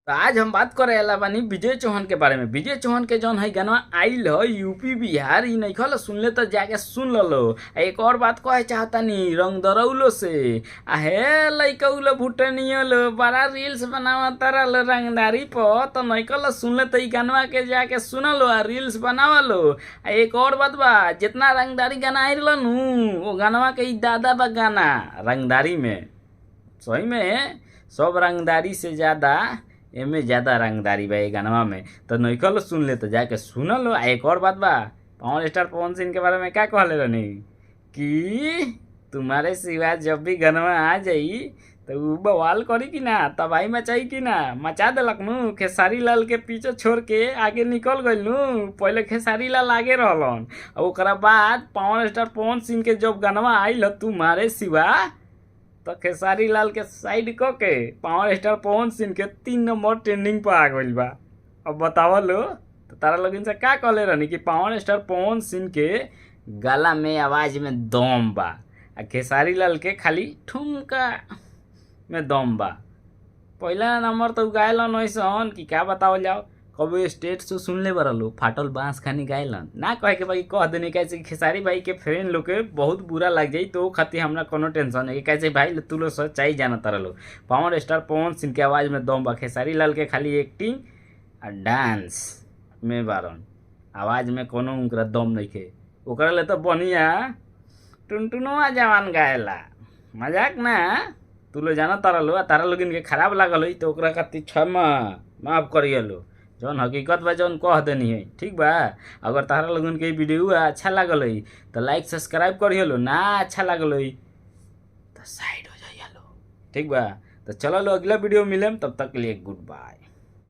तो आज हम बात करे वाला बानी विजय चौहान के बारे में। विजय चौहान के जौन है गाना आइल है यूपी बिहार ई नहीं खल सुनले तो जाके सुन लो। एक और बात कहे चाहता नी रंग दरौलो से आहे लइकौलो भुटनियो बड़ा रील्स बनावा तारा लो रंगदारी पर तो नहीं कल सुनले तो ई गानवा के जाके सुन लो आ रील्स बनावा लो। एक और बात बा जितना रंगदारी गाना आइल नु वो गानवा के ई दादा बा गाना रंगदारी में सही में सब रंगदारी से ज़्यादा एमे ज़्यादा रंगदारी बा ये गानवा में। तो नइखल सुन ले तो जाके सुन लो। एक और बात बा पावर स्टार पवन सिंह के बारे में क्या कहले रहनी कि तुम्हारे सिवा जब भी गानवा आ जाई तो उ बवाल करी कि ना तबाही मचाई कि ना मचा देलक नु। खेसारी लाल के पीछे छोड़ के आगे निकल गइल नु। पहले खेसारी लाल आगे रहलन और ओकरा बाद पावर स्टार पवन सिंह के जब गानवा आइल तुम्हारे सिवा तो खेसारी लाल के साइड क के पावर स्टार पवन सिंह के 3 नंबर ट्रेंडिंग पर आ गइल बा। अब बतावा लो तो तारा लोगन से का कहले रहनी कि पावर स्टार पवन सिंह के गला में आवाज में दम बा आ खेसारी लाल के खाली ठुमका में दम बा। पहला नंबर तो गायलन ऐसन कि क्या बतावल जाओ। कभी स्टेट से सुन ले बरलो फाटल बांस खानी गायलन ना कहे के भाई कह देने कैसे खेसारी भाई के फ्रेंड लोग के बहुत बुरा लग जाई तो खातिर हमरा कोनो टेंशन है कैसे भाई तू लोग सच्चाई जाना तारा लो। पावर स्टार पवन सिंह के आवाज़ में दम बा खेसारी लाल के खाली एक्टिंग और डांस में बारन आवाज़ में कोनो उनका दम नहीं खे ओकरा ले तो बढ़िया टुनटुनवा जवान गायला मजाक ना तू लोग जाना तारा लो तारा लोग इनके खराब लागल हो तो ओकरा खातिर क्षमा माफ करिए लो जौन हकीकत बा जौन कह देनी है ठीक बा। अगर तारा लोगन के वीडियो अच्छा लागल है तो लाइक सब्सक्राइब करिए लो ना अच्छा लागल है तो साइड हो जाइए लो ठीक बा। तो चलो लो अगला वीडियो मिलेम तब तक के लिए गुड बाय।